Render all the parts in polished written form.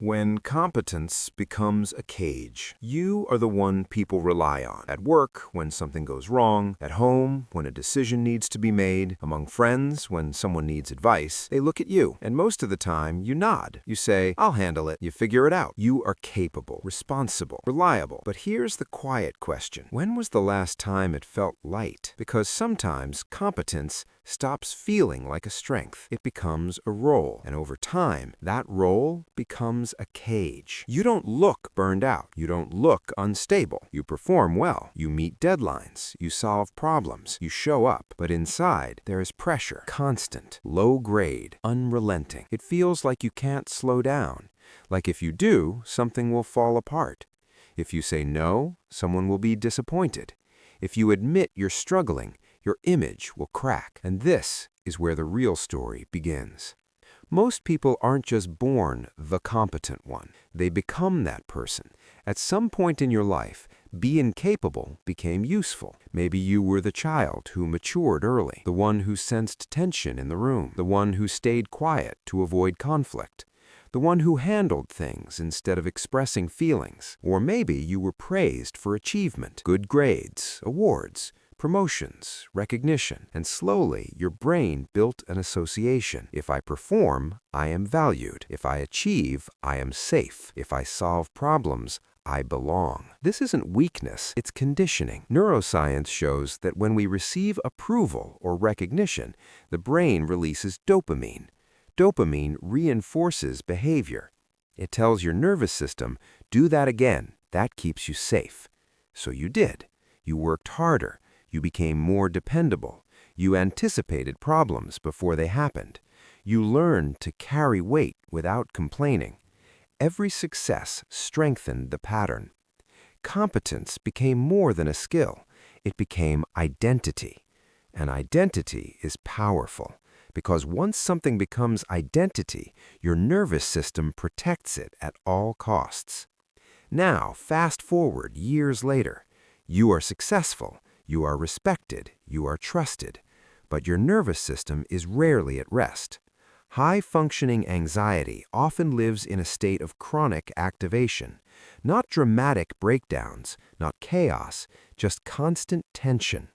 When competence becomes a cage, you are the one people rely on. At work, when something goes wrong, at home, when a decision needs to be made, among friends, when someone needs advice, they look at you. And most of the time, you nod. You say, "I'll handle it." You figure it out. You are capable, responsible, reliable. But here's the quiet question. When was the last time it felt light? Because sometimes competence stops feeling like a strength. It becomes a role. And over time, that role becomes a cage. You don't look burned out. You don't look unstable. You perform well. You meet deadlines. You solve problems. You show up. But inside, there is pressure. Constant. Low grade. Unrelenting. It feels like you can't slow down. Like if you do, something will fall apart. If you say no, someone will be disappointed. If you admit you're struggling, your image will crack. And this is where the real story begins. Most people aren't just born the competent one. They become that person. At some point in your life, being capable became useful. Maybe you were the child who matured early, the one who sensed tension in the room, the one who stayed quiet to avoid conflict, the one who handled things instead of expressing feelings. Or maybe you were praised for achievement, good grades, awards, promotions, recognition, and slowly your brain built an association. If I perform, I am valued. If I achieve, I am safe. If I solve problems, I belong. This isn't weakness, it's conditioning. Neuroscience shows that when we receive approval or recognition, the brain releases dopamine. Dopamine reinforces behavior. It tells your nervous system, do that again. That keeps you safe. So you did. You worked harder. You became more dependable. You anticipated problems before they happened. You learned to carry weight without complaining. Every success strengthened the pattern. Competence became more than a skill. It became identity. And identity is powerful, because once something becomes identity, your nervous system protects it at all costs. Now, fast forward years later. You are successful. You are respected, you are trusted, but your nervous system is rarely at rest. High-functioning anxiety often lives in a state of chronic activation, not dramatic breakdowns, not chaos, just constant tension.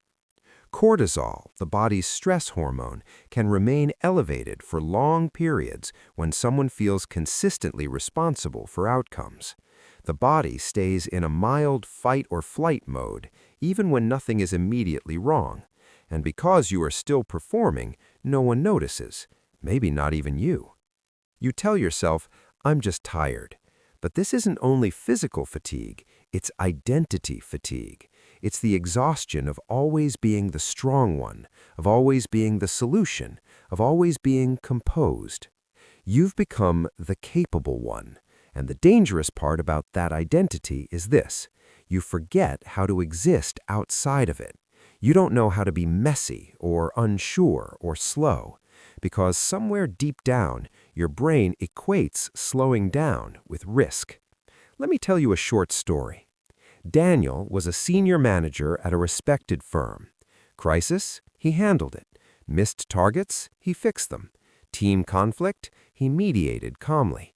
Cortisol, the body's stress hormone, can remain elevated for long periods when someone feels consistently responsible for outcomes. The body stays in a mild fight-or-flight mode, even when nothing is immediately wrong. And because you are still performing, no one notices, maybe not even you. You tell yourself, I'm just tired. But this isn't only physical fatigue, it's identity fatigue. It's the exhaustion of always being the strong one, of always being the solution, of always being composed. You've become the capable one. And the dangerous part about that identity is this. You forget how to exist outside of it. You don't know how to be messy or unsure or slow, because somewhere deep down, your brain equates slowing down with risk. Let me tell you a short story. Daniel was a senior manager at a respected firm. Crisis? He handled it. Missed targets? He fixed them. Team conflict? He mediated calmly.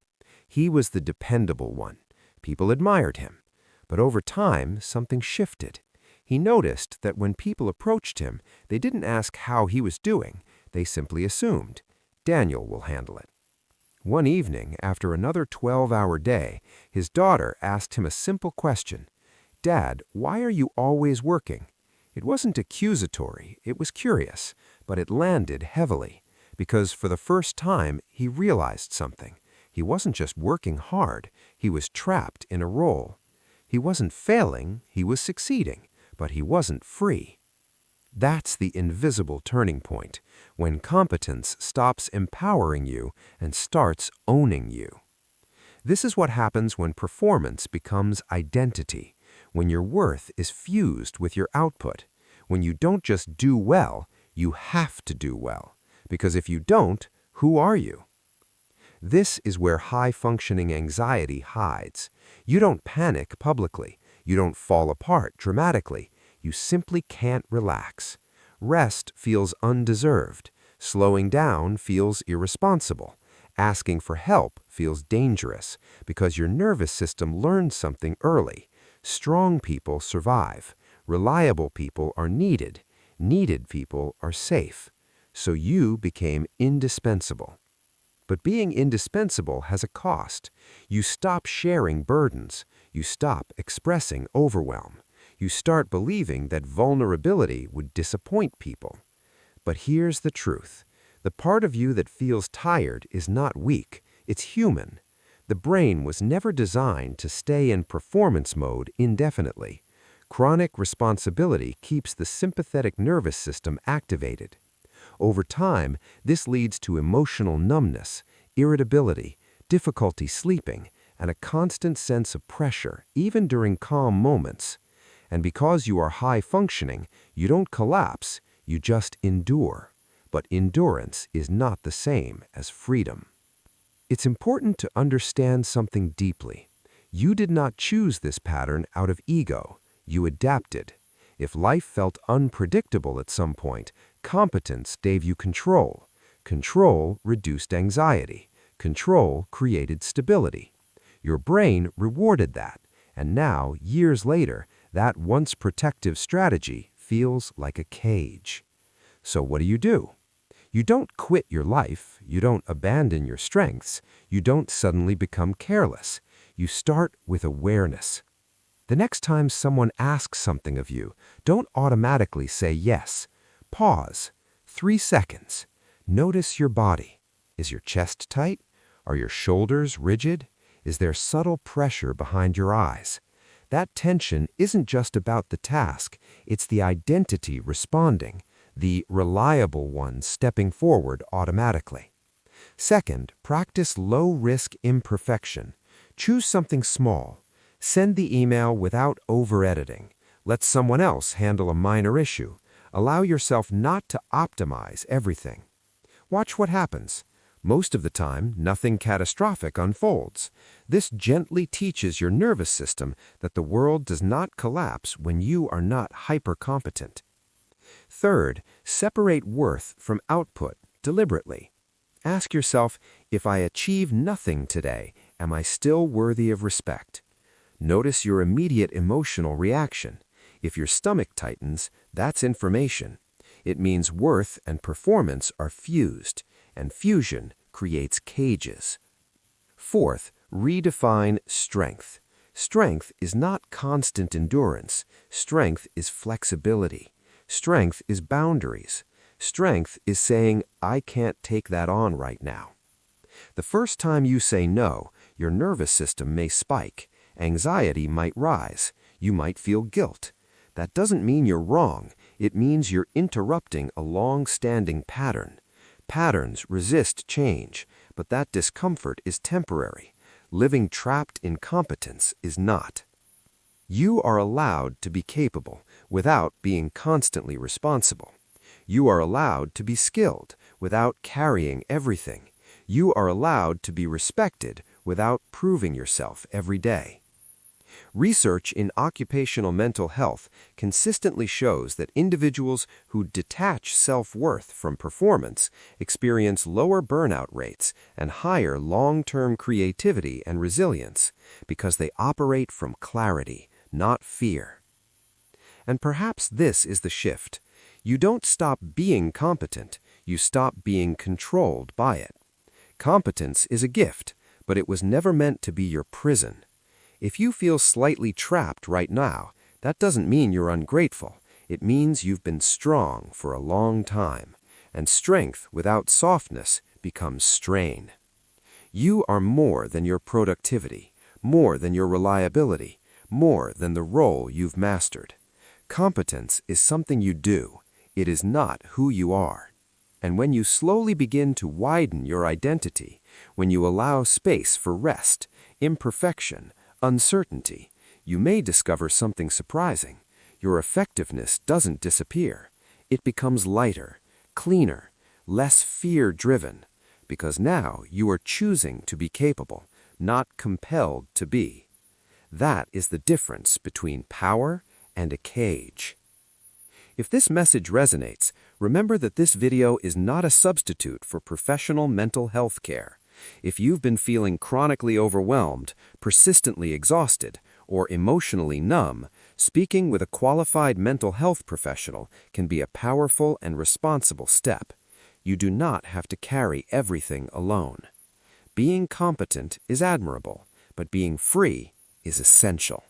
He was the dependable one. People admired him. But over time, something shifted. He noticed that when people approached him, they didn't ask how he was doing. They simply assumed, Daniel will handle it. One evening, after another 12-hour day, his daughter asked him a simple question. Dad, why are you always working? It wasn't accusatory, it was curious, but it landed heavily, because for the first time, he realized something. He wasn't just working hard, he was trapped in a role. He wasn't failing, he was succeeding, but he wasn't free. That's the invisible turning point, when competence stops empowering you and starts owning you. This is what happens when performance becomes identity, when your worth is fused with your output, when you don't just do well, you have to do well, because if you don't, who are you? This is where high-functioning anxiety hides. You don't panic publicly. You don't fall apart dramatically. You simply can't relax. Rest feels undeserved. Slowing down feels irresponsible. Asking for help feels dangerous because your nervous system learned something early. Strong people survive. Reliable people are needed. Needed people are safe. So you became indispensable. But being indispensable has a cost. You stop sharing burdens. You stop expressing overwhelm. You start believing that vulnerability would disappoint people. But here's the truth. The part of you that feels tired is not weak. It's human. The brain was never designed to stay in performance mode indefinitely. Chronic responsibility keeps the sympathetic nervous system activated. Over time, this leads to emotional numbness, irritability, difficulty sleeping, and a constant sense of pressure, even during calm moments. And because you are high functioning, you don't collapse, you just endure. But endurance is not the same as freedom. It's important to understand something deeply. You did not choose this pattern out of ego. You adapted. If life felt unpredictable at some point, competence gave you control. Control reduced anxiety. Control created stability. Your brain rewarded that, and now, years later, that once protective strategy feels like a cage. So what do? You don't quit your life. You don't abandon your strengths. You don't suddenly become careless. You start with awareness. The next time someone asks something of you, don't automatically say yes. Pause. 3 seconds. Notice your body. Is your chest tight? Are your shoulders rigid? Is there subtle pressure behind your eyes? That tension isn't just about the task. It's the identity responding, the reliable one stepping forward automatically. Second, practice low-risk imperfection. Choose something small. Send the email without over-editing. Let someone else handle a minor issue. Allow yourself not to optimize everything. Watch what happens. Most of the time, nothing catastrophic unfolds. This gently teaches your nervous system that the world does not collapse when you are not hyper-competent. Third, separate worth from output deliberately. Ask yourself, if I achieve nothing today, am I still worthy of respect? Notice your immediate emotional reaction. If your stomach tightens, that's information. It means worth and performance are fused, and fusion creates cages. Fourth, redefine strength. Strength is not constant endurance. Strength is flexibility. Strength is boundaries. Strength is saying, I can't take that on right now. The first time you say no, your nervous system may spike. Anxiety might rise. You might feel guilt. That doesn't mean you're wrong. It means you're interrupting a long-standing pattern. Patterns resist change, but that discomfort is temporary. Living trapped in competence is not. You are allowed to be capable without being constantly responsible. You are allowed to be skilled without carrying everything. You are allowed to be respected without proving yourself every day. Research in occupational mental health consistently shows that individuals who detach self-worth from performance experience lower burnout rates and higher long-term creativity and resilience because they operate from clarity, not fear. And perhaps this is the shift. You don't stop being competent, you stop being controlled by it. Competence is a gift, but it was never meant to be your prison. If you feel slightly trapped right now, that doesn't mean you're ungrateful. It means you've been strong for a long time, and strength without softness becomes strain. You are more than your productivity, more than your reliability, more than the role you've mastered. Competence is something you do. It is not who you are. And when you slowly begin to widen your identity, when you allow space for rest, imperfection, uncertainty, you may discover something surprising. Your effectiveness doesn't disappear. It becomes lighter, cleaner, less fear-driven, because now you are choosing to be capable, not compelled to be. That is the difference between power and a cage. If this message resonates, remember that this video is not a substitute for professional mental health care. If you've been feeling chronically overwhelmed, persistently exhausted, or emotionally numb, speaking with a qualified mental health professional can be a powerful and responsible step. You do not have to carry everything alone. Being competent is admirable, but being free is essential.